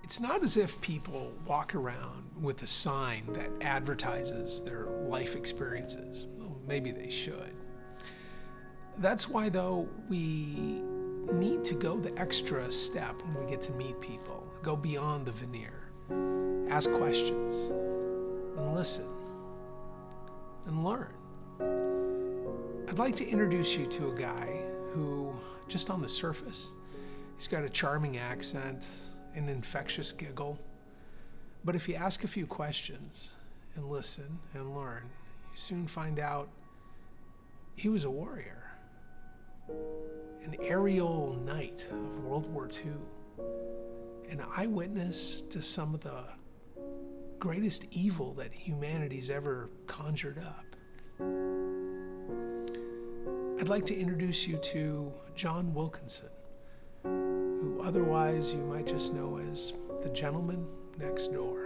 It's not as if people walk around with a sign that advertises their life experiences. Well, maybe they should. That's why, though, we need to go the extra step when we get to meet people. Go beyond the veneer. Ask questions and listen and learn. I'd like to introduce you to a guy who, just on the surface, he's got a charming accent, an infectious giggle. But if you ask a few questions and listen and learn, you soon find out he was a warrior, an aerial knight of World War II, an eyewitness to some of the greatest evil that humanity's ever conjured up. I'd like to introduce you to John Wilkinson, who otherwise you might just know as the Gentleman Next Door.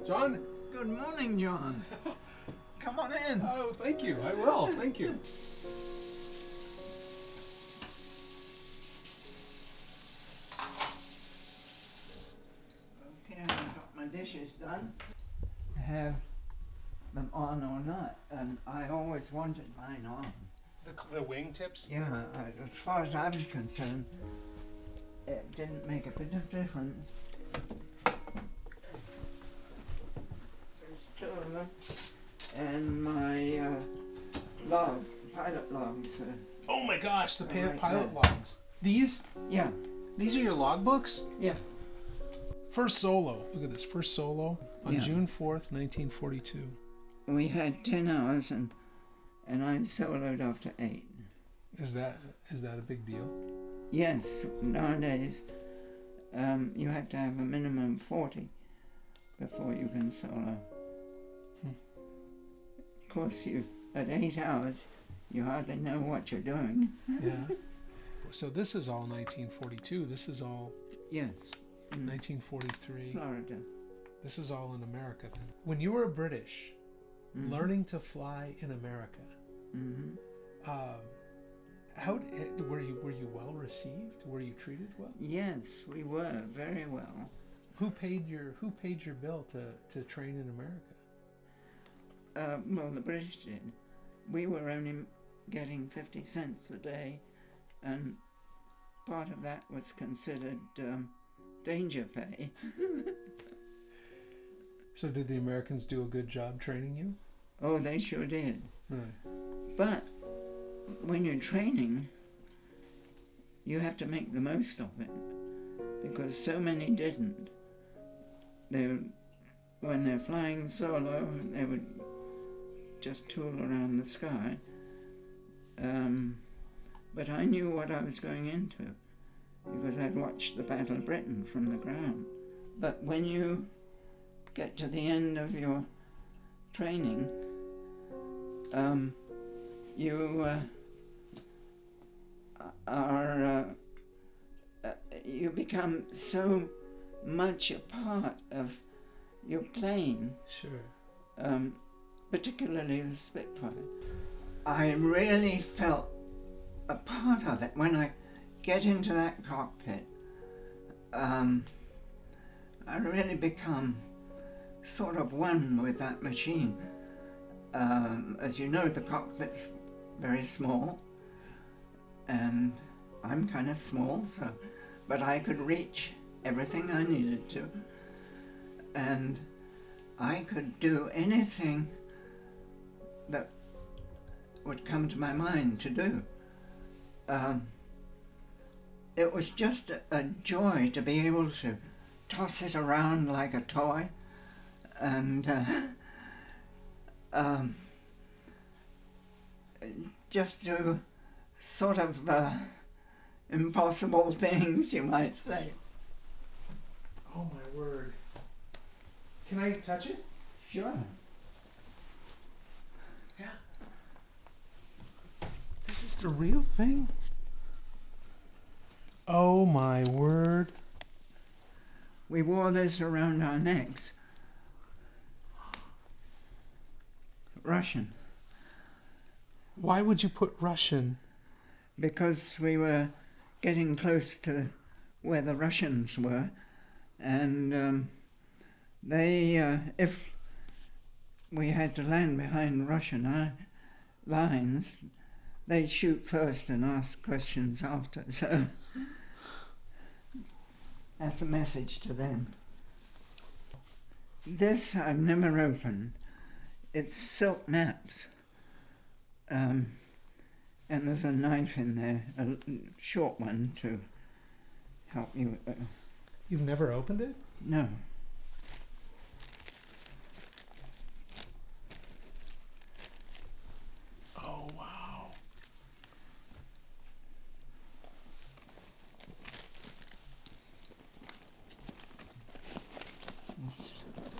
John? Good morning, John. Come on in. Oh, thank you. I will. Thank you. Okay, I've got my dishes done. Have them on or not, and I always wanted mine on. The wingtips? Yeah, as far as I'm concerned, it didn't make a bit of difference. There's two of them, and my pilot logs. Oh my gosh, the Right pilot there. logs. These? Yeah, These are your logbooks? yeah. First solo. Look at this. First solo on Yeah. June 4th, 1942. We had 10 hours, and I soloed after 8. Is that a big deal? Yes, nowadays you have to have a minimum of 40 before you can solo. Of course, at 8 hours, you hardly know what you're doing. Yeah. So this is all 1942. This is all Yes, in 1943. Florida. This is all in America then. When you were British, learning to fly in America, Mm-hmm. how were you well received? Were you treated well? Yes, we were very well. Who paid your bill to train in America? Well, the British did. We were only getting 50 cents a day, and part of that was considered danger pay. So did the Americans do a good job training you? Oh, they sure did. Right. But when you're training, you have to make the most of it, because so many didn't. When they're flying solo, they would just tool around the sky. But I knew what I was going into, because I'd watched the Battle of Britain from the ground. But when you get to the end of your training, you become so much a part of your plane. Sure. Particularly the Spitfire. I really felt a part of it when I get into that cockpit. I really become sort of one with that machine. As you know, the cockpit's very small, and I'm kind of small, but I could reach everything I needed to, and I could do anything that would come to my mind to do. It was just a joy to be able to toss it around like a toy, and just do sort of impossible things, you might say. Oh my word. Can I touch it? Sure. Yeah. This is the real thing? Oh my word. We wore this around our necks. Russian. Why would you put Russian? Because we were getting close to where the Russians were, and they, if we had to land behind Russian lines, they shoot first and ask questions after. So that's a message to them. This I've never opened. It's silk maps. And there's a knife in there, a short one to help you. You've never opened it? No. Oh, wow.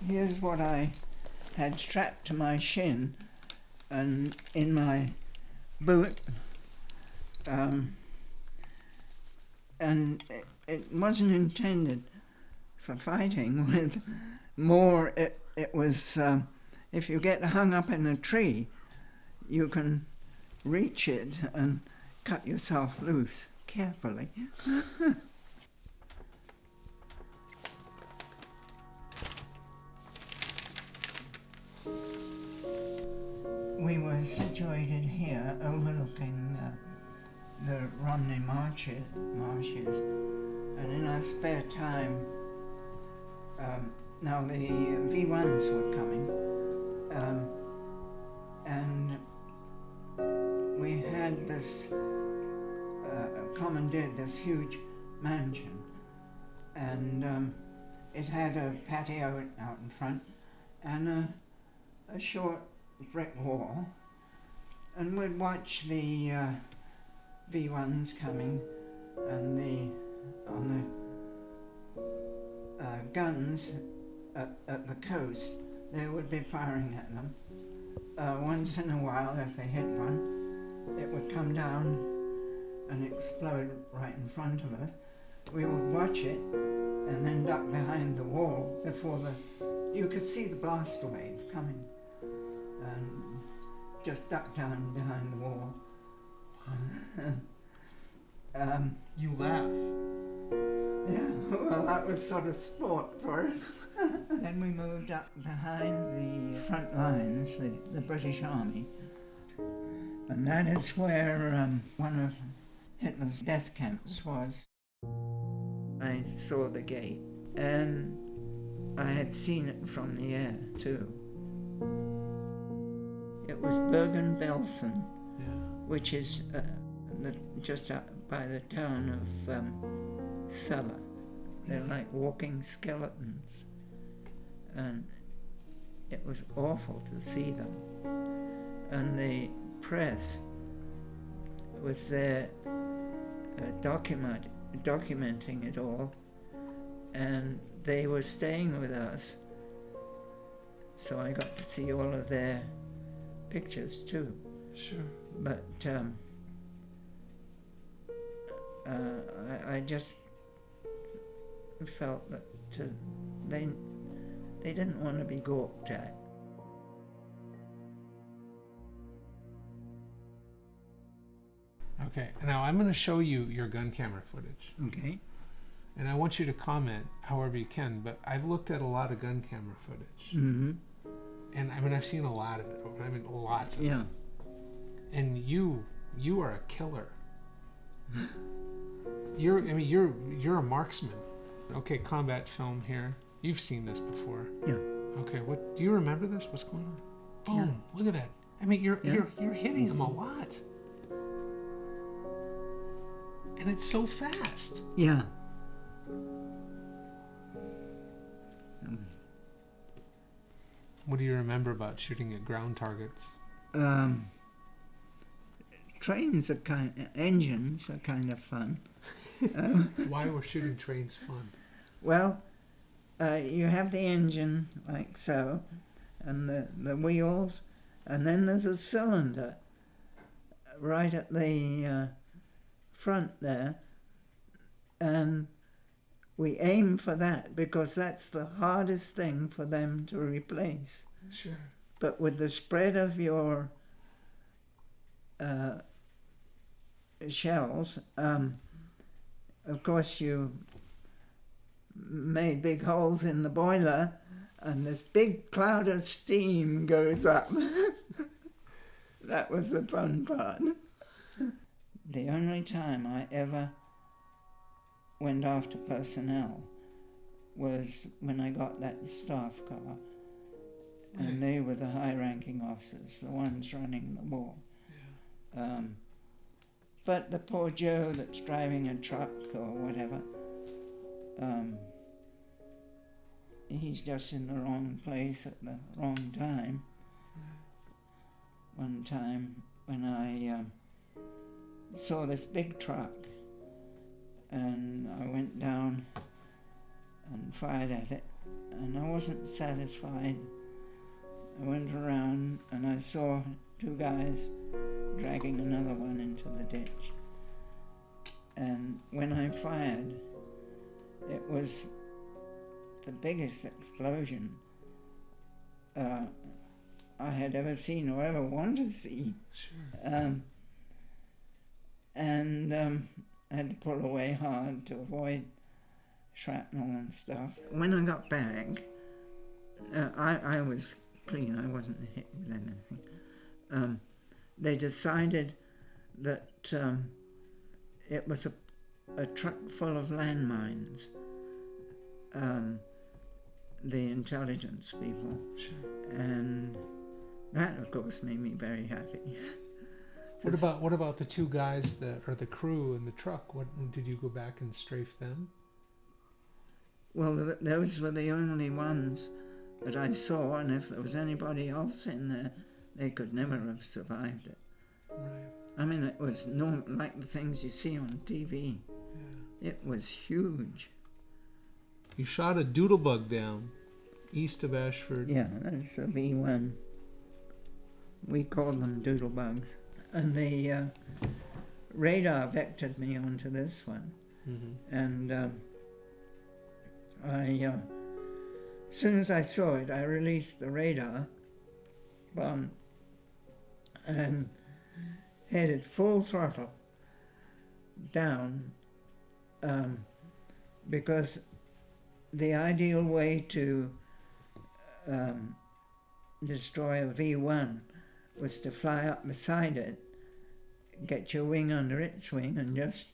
Here's what I had strapped to my shin and in my boot. And it wasn't intended for fighting with. More, it was, if you get hung up in a tree, you can reach it and cut yourself loose carefully. We were situated here overlooking the Romney marshes, and in our spare time, now the V1s were coming, and we had this, commandeered this huge mansion, and it had a patio out in front and a short brick wall, and we'd watch the V1s coming, and on the guns at the coast, they would be firing at them. Once in a while, if they hit one, it would come down and explode right in front of us. We would watch it and then duck behind the wall before you could see the blast wave coming, and just duck down behind the wall. You laugh. Yeah, well, that was sort of sport for us. Then we moved up behind the front lines, the British Army, and that is where one of Hitler's death camps was. I saw the gate, and I had seen it from the air too. It was Bergen-Belsen, Yeah. which is just out by the town of Celle. They're like walking skeletons, and it was awful to see them. And the press was there documenting it all, and they were staying with us, so I got to see all of their pictures too. Sure. But I just felt that they didn't want to be gawped at. Okay, now I'm going to show you your gun camera footage. Okay. And I want you to comment however you can, but I've looked at a lot of gun camera footage. Mm-hmm. And I mean, I've seen a lot of it. I mean, lots of Yeah. it. And you are a killer. You're a marksman. Okay, combat film here. You've seen this before. Yeah. Okay, what do you remember this? What's going on? Boom! Yeah. Look at that. I mean, you're hitting him a lot, and it's so fast. Yeah. What do you remember about shooting at ground targets? Trains are engines are kind of fun. Why were shooting trains fun? Well, you have the engine like so, and the wheels, and then there's a cylinder right at the front there, and we aim for that because that's the hardest thing for them to replace. Sure. But with the spread of your shells, of course you made big holes in the boiler and this big cloud of steam goes up. That was the fun part. The only time I ever went after personnel was when I got that staff car, and they were the high-ranking officers, the ones running the war. Yeah. But the poor Joe that's driving a truck or whatever, he's just in the wrong place at the wrong time. One time when I saw this big truck, and I went down and fired at it, and I wasn't satisfied. I went around and I saw two guys dragging another one into the ditch. And when I fired, it was the biggest explosion I had ever seen or ever want to see. Sure. I had to pull away hard to avoid shrapnel and stuff. When I got back, I was clean, I wasn't hit with anything. They decided that it was a truck full of landmines, the intelligence people. Sure. And that, of course, made me very happy. What about the two guys or the crew in the truck? What did you go back and strafe them? Well, those were the only ones that I saw, and if there was anybody else in there, they could never have survived it. Right. I mean, it was like the things you see on TV. Yeah. It was huge. You shot a doodlebug down east of Ashford. Yeah, that's the V1. We called them doodlebugs. And the radar vectored me onto this one. Mm-hmm. And as soon as I saw it, I released the radar bomb and headed full throttle down, because the ideal way to destroy a V1 was to fly up beside it, get your wing under its wing and just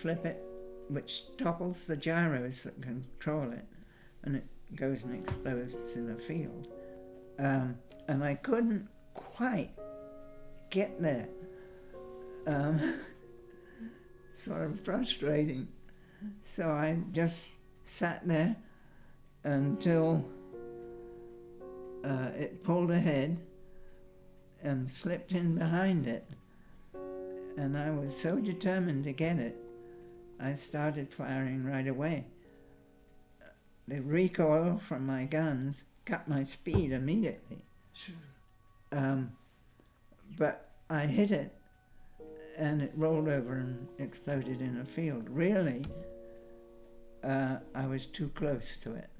flip it, which topples the gyros that control it, and it goes and explodes in a field. And I couldn't quite get there. Sort of frustrating. So I just sat there until it pulled ahead and slipped in behind it. And I was so determined to get it, I started firing right away. The recoil from my guns cut my speed immediately. Sure. But I hit it, and it rolled over and exploded in a field. Really, I was too close to it.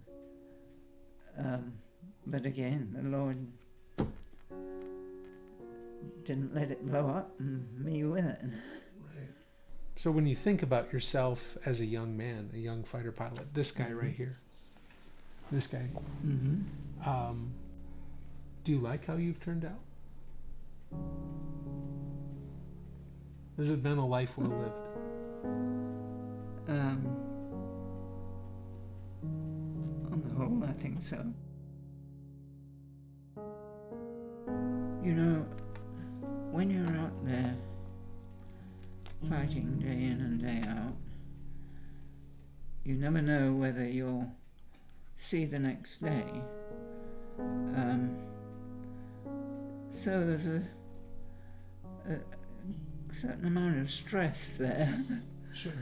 But again, the Lord didn't let it blow up, and me with it. Right. So when you think about yourself as a young man, a young fighter pilot, this guy right here, this guy, do you like how you've turned out? Has it been a life well lived? On the whole, I think so. You know, when you're out there fighting day in and day out, you never know whether you'll see the next day. So there's a certain amount of stress there. Sure.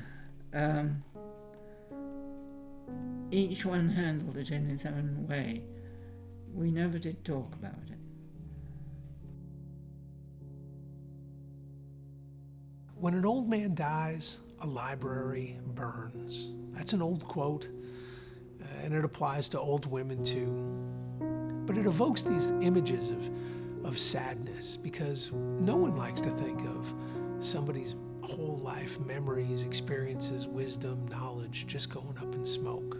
Each one handled it in his own way. We never did talk about it. When an old man dies, a library burns. That's an old quote, and it applies to old women too. But it evokes these images of sadness, because no one likes to think of somebody's whole life, memories, experiences, wisdom, knowledge just going up in smoke.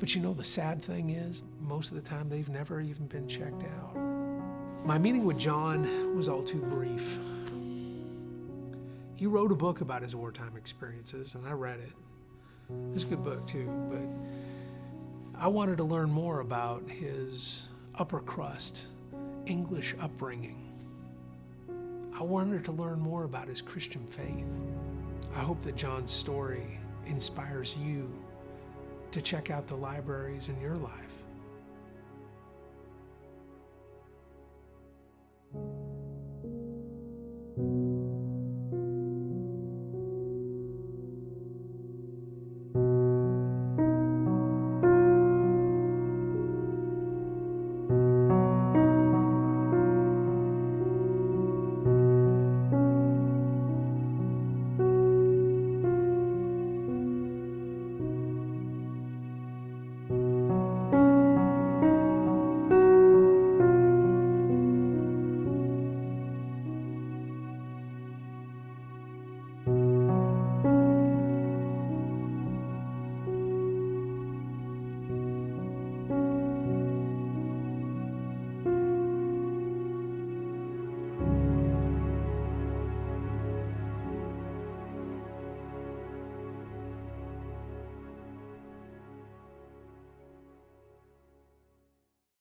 But you know, the sad thing is, most of the time they've never even been checked out. My meeting with John was all too brief. He wrote a book about his wartime experiences, and I read it. It's a good book too, but I wanted to learn more about his upper crust English upbringing. I wanted to learn more about his Christian faith. I hope that John's story inspires you to check out the libraries in your life.